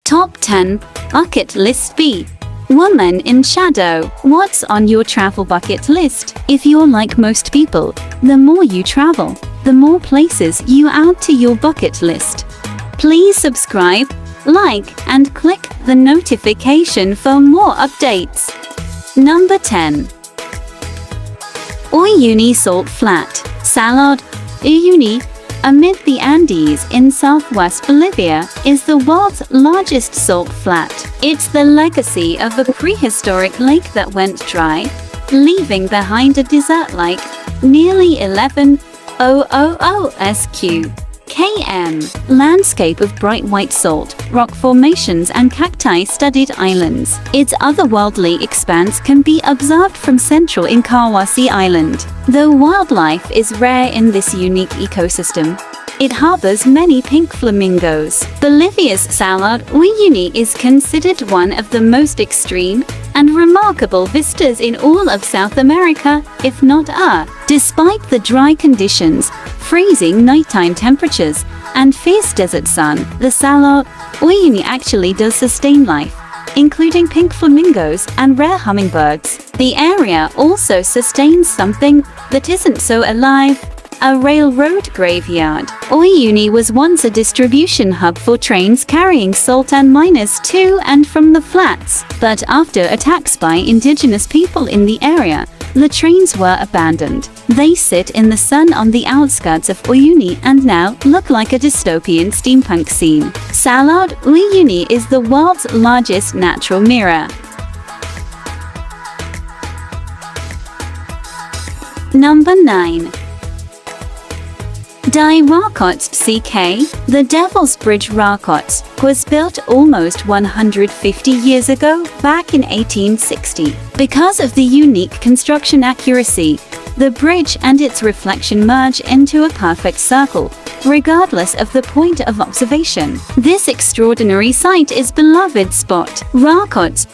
Top 10 Bucket List B. Woman in Shadow. What's on your travel bucket list? If you're like most people, the more you travel, the more places you add to your bucket list. Please subscribe, like, and click the notification for more updates. Number 10. Uyuni Salt Flat. Salar, Uyuni, amid the Andes in southwest Bolivia, is the world's largest salt flat. It's the legacy of a prehistoric lake that went dry, leaving behind a desert-like, nearly 11,000 km landscape of bright white salt, rock formations and cacti-studded islands. Its otherworldly expanse can be observed from central Lencois Island. Though wildlife is rare in this unique ecosystem, it harbors many pink flamingos. Bolivia's Salar, Uyuni is considered one of the most extreme and remarkable vistas in all of South America, if not Despite the dry conditions, freezing nighttime temperatures, and fierce desert sun, the Salar, Uyuni actually does sustain life, including pink flamingos and rare hummingbirds. The area also sustains something that isn't so alive: a railroad graveyard. Uyuni was once a distribution hub for trains carrying salt and miners to and from the flats, but after attacks by indigenous people in the area, the trains were abandoned. They sit in the sun on the outskirts of Uyuni and now look like a dystopian steampunk scene. Salar, Uyuni is the world's largest natural mirror. Number 9. Die Rakotzbrück. The Devil's Bridge Rakotzbrück was built almost 150 years ago, back in 1860. Because of the unique construction accuracy, the bridge and its reflection merge into a perfect circle, regardless of the point of observation. This extraordinary sight is beloved spot. Rakotzbrück,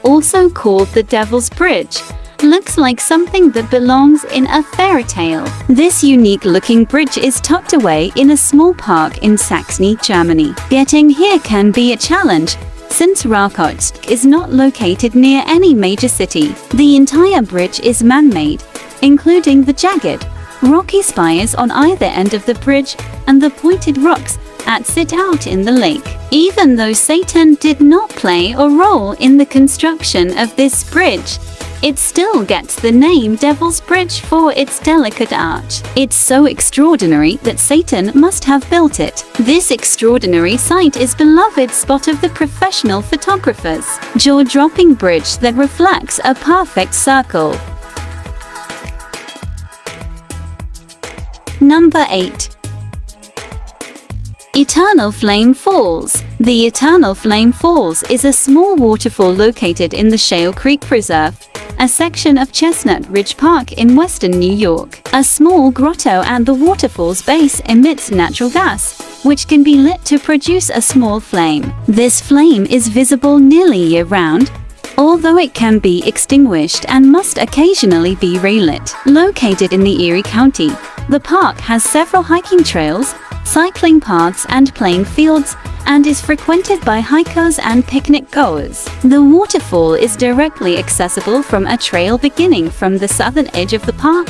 also called the Devil's Bridge, looks like something that belongs in a fairy tale. This unique-looking bridge is tucked away in a small park in Saxony, Germany. Getting here can be a challenge, since Rakotzbrück is not located near any major city. The entire bridge is man-made, including the jagged, rocky spires on either end of the bridge and the pointed rocks that sit out in the lake. Even though Satan did not play a role in the construction of this bridge, it still gets the name Devil's Bridge for its delicate arch. It's so extraordinary that Satan must have built it. This extraordinary sight is beloved spot of the professional photographers. Jaw-dropping bridge that reflects a perfect circle. Number 8. Eternal Flame Falls. The Eternal Flame Falls is a small waterfall located in the Shale Creek Preserve, a section of Chestnut Ridge Park in western New York. A small grotto at the waterfall's base emits natural gas, which can be lit to produce a small flame. This flame is visible nearly year-round, although it can be extinguished and must occasionally be relit. Located in the Erie County, the park has several hiking trails, cycling paths and playing fields, and is frequented by hikers and picnic goers. The waterfall is directly accessible from a trail beginning from the southern edge of the park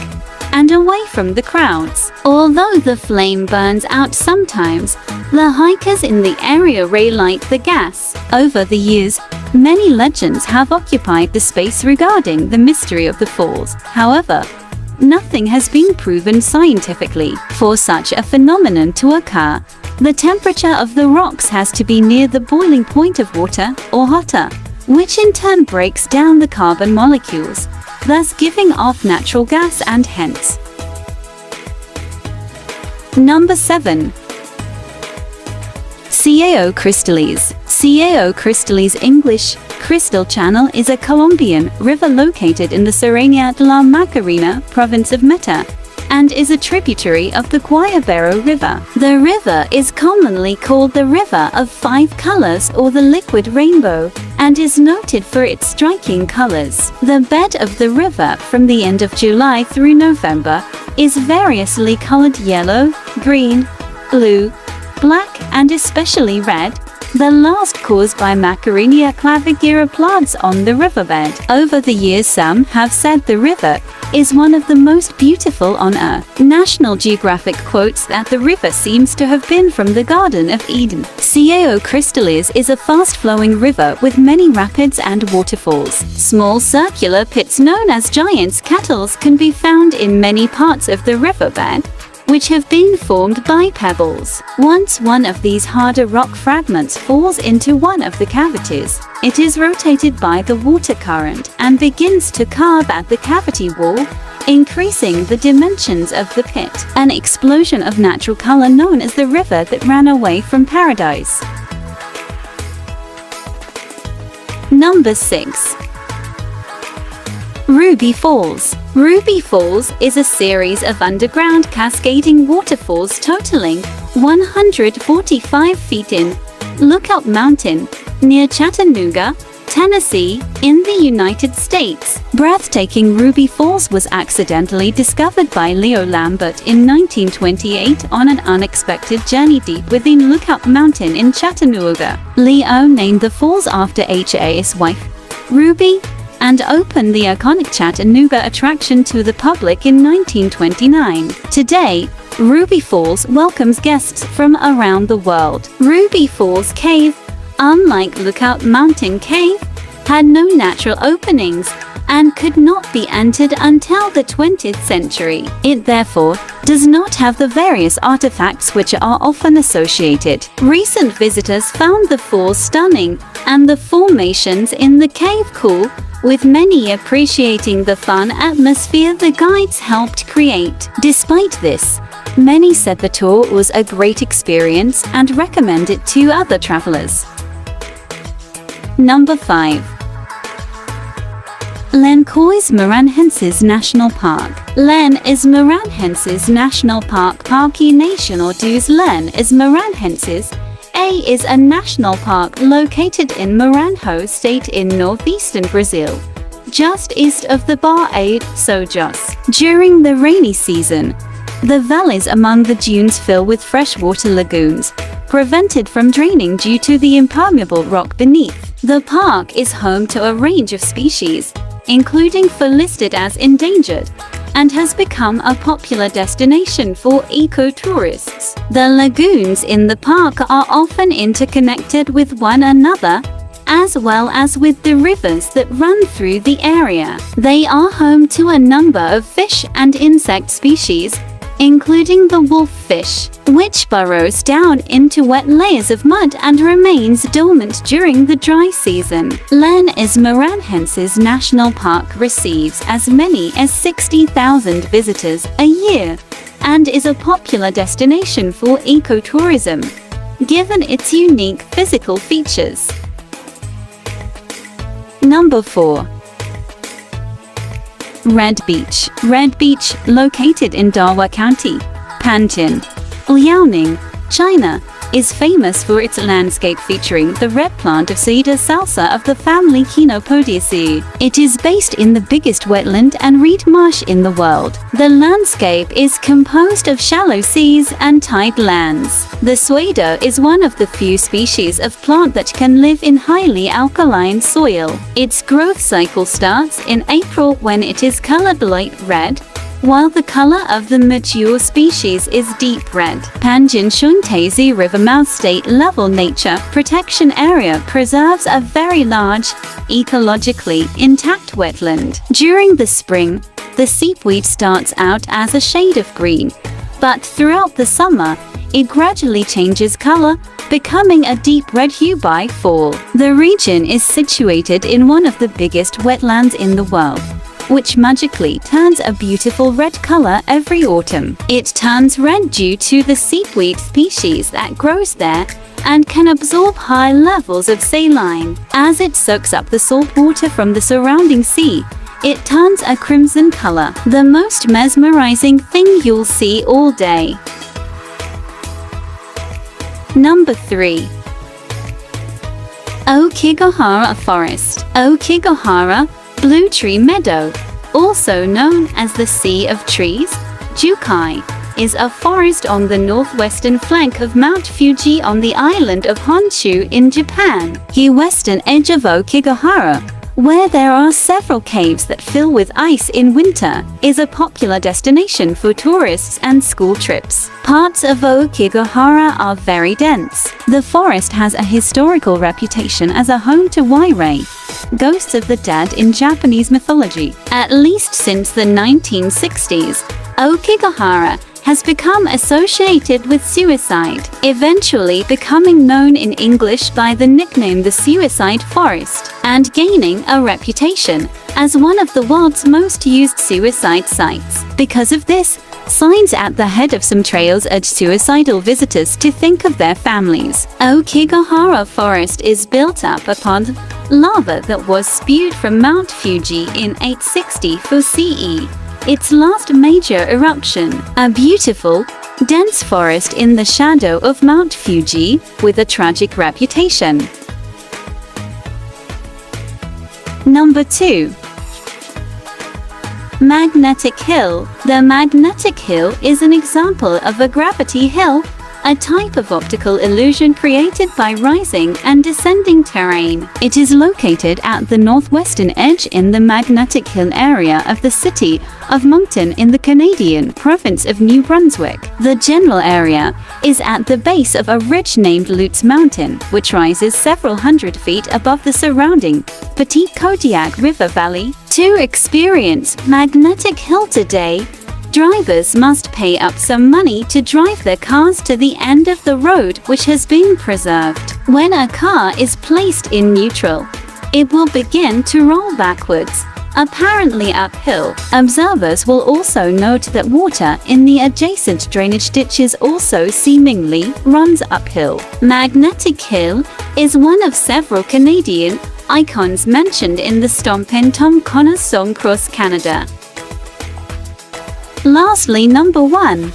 and away from the crowds. Although the flame burns out sometimes, the hikers in the area relight the gas. Over the years, many legends have occupied the space regarding the mystery of the falls. However, nothing has been proven scientifically. For such a phenomenon to occur, the temperature of the rocks has to be near the boiling point of water, or hotter, which in turn breaks down the carbon molecules, thus giving off natural gas and hence. Number 7. Caño Cristales. Caño Cristales, English, Crystal Channel, is a Colombian river located in the Serranía de la Macarena, province of Meta, and is a tributary of the Guayabero River. The river is commonly called the River of Five Colors or the Liquid Rainbow, and is noted for its striking colors. The bed of the river from the end of July through November is variously colored yellow, green, blue, black, and especially red, the last caused by Macarenia clavigera plants on the riverbed. Over the years, some have said the river is one of the most beautiful on earth. National Geographic quotes that the river seems to have been from the Garden of Eden. Caño Cristales is a fast-flowing river with many rapids and waterfalls. Small circular pits known as giants' kettles can be found in many parts of the riverbed, which have been formed by pebbles. Once one of these harder rock fragments falls into one of the cavities, it is rotated by the water current and begins to carve at the cavity wall, increasing the dimensions of the pit. An explosion of natural color known as the river that ran away from paradise. Number 6. Ruby Falls. Ruby Falls is a series of underground cascading waterfalls totaling 145 feet in Lookout Mountain, near Chattanooga, Tennessee, in the United States. Breathtaking Ruby Falls was accidentally discovered by Leo Lambert in 1928 on an unexpected journey deep within Lookout Mountain in Chattanooga. Leo named the falls after H.A.'s wife, Ruby, and opened the iconic Chattanooga attraction to the public in 1929. Today, Ruby Falls welcomes guests from around the world. Ruby Falls Cave, unlike Lookout Mountain Cave, had no natural openings and could not be entered until the 20th century. It therefore does not have the various artifacts which are often associated. Recent visitors found the falls stunning and the formations in the cave cool, with many appreciating the fun atmosphere the guides helped create. Despite this, many said the tour was a great experience and recommend it to other travelers. Number 5. Lencois Maranhenses National Park. Len is Maranhenses National Park. Parque Nacional dos Len is Maranhenses. A is a national park located in Maranhão State in northeastern Brazil, just east of the Baía de Sojos. During the rainy season, the valleys among the dunes fill with freshwater lagoons, prevented from draining due to the impermeable rock beneath. The park is home to a range of species, including four listed as endangered, and has become a popular destination for eco-tourists. The lagoons in the park are often interconnected with one another, as well as with the rivers that run through the area. They are home to a number of fish and insect species, including the wolffish, which burrows down into wet layers of mud and remains dormant during the dry season. Len is Maranhenses National Park receives as many as 60,000 visitors a year and is a popular destination for ecotourism, given its unique physical features. Number 4. Red Beach. Red Beach, located in Dawa County, Panjin, Liaoning, China, is famous for its landscape featuring the red plant of cedar salsa of the family Chenopodiaceae. It is based in the biggest wetland and reed marsh in the world. The landscape is composed of shallow seas and tide lands. The sueda is one of the few species of plant that can live in highly alkaline soil. Its growth cycle starts in April when it is colored light red, while the color of the mature species is deep red. Panjin Shuntezi River Mouth State Level Nature Protection Area preserves a very large, ecologically intact wetland. During the spring, the seepweed starts out as a shade of green, but throughout the summer, it gradually changes color, becoming a deep red hue by fall. The region is situated in one of the biggest wetlands in the world, which magically turns a beautiful red color every autumn. It turns red due to the seepweed species that grows there and can absorb high levels of saline. As it soaks up the salt water from the surrounding sea, it turns a crimson color. The most mesmerizing thing you'll see all day. Number 3. Aokigahara Forest. Aokigahara, Blue Tree Meadow, also known as the Sea of Trees, Jukai, is a forest on the northwestern flank of Mount Fuji on the island of Honshu in Japan. The western edge of Okigahara, where there are several caves that fill with ice in winter, is a popular destination for tourists and school trips. Parts of Aokigahara are very dense. The forest has a historical reputation as a home to wairei, ghosts of the dead in Japanese mythology. At least since the 1960s, Aokigahara has become associated with suicide, eventually becoming known in English by the nickname the Suicide Forest, and gaining a reputation as one of the world's most used suicide sites. Because of this, signs at the head of some trails urge suicidal visitors to think of their families. Aokigahara Forest is built up upon lava that was spewed from Mount Fuji in 864 CE. Its last major eruption, a beautiful, dense forest in the shadow of Mount Fuji, with a tragic reputation. Number 2. Magnetic Hill. The magnetic hill is an example of a gravity hill, a type of optical illusion created by rising and descending terrain. It is located at the northwestern edge in the Magnetic Hill area of the city of Moncton in the Canadian province of New Brunswick. The general area is at the base of a ridge named Lutz Mountain, which rises several hundred feet above the surrounding Petit Kodiak River Valley. To experience Magnetic Hill today, drivers must pay up some money to drive their cars to the end of the road, which has been preserved. When a car is placed in neutral, it will begin to roll backwards, apparently uphill. Observers will also note that water in the adjacent drainage ditches also seemingly runs uphill. Magnetic Hill is one of several Canadian icons mentioned in the Stomp and Tom Connors song Cross Canada. Lastly, number 1.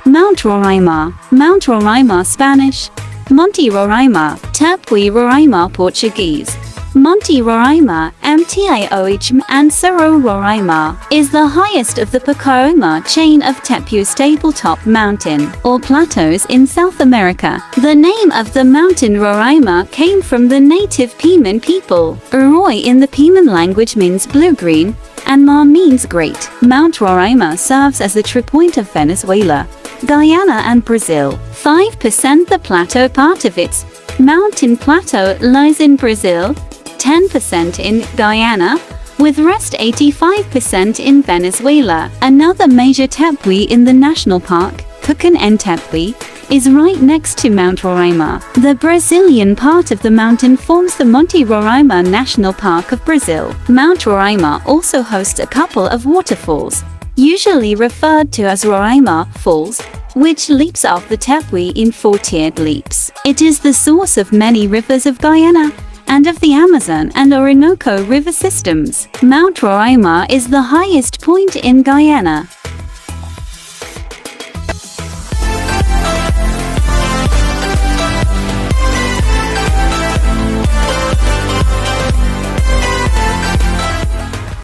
Mount Roraima. Mount Roraima Spanish, Monte Roraima, Tepuy Roraima Portuguese, Monte Roraima, Mtiohm and Cerro Roraima, is the highest of the Pacoima chain of Tepuy tabletop mountain, or plateaus in South America. The name of the mountain Roraima came from the native Piman people. Roy in the Piman language means blue-green, and Ma means great. Mount Roraima serves as the true point of Venezuela, Guyana and Brazil. 5% the plateau part of its mountain plateau lies in Brazil, 10% in Guyana, with rest 85% in Venezuela. Another major tepuy in the national park, Pucón en Tepuy, is right next to Mount Roraima. The Brazilian part of the mountain forms the Monte Roraima National Park of Brazil. Mount Roraima also hosts a couple of waterfalls, usually referred to as Roraima Falls, which leaps off the Tepuy in 4-tiered leaps. It is the source of many rivers of Guyana and of the Amazon and Orinoco river systems. Mount Roraima is the highest point in Guyana.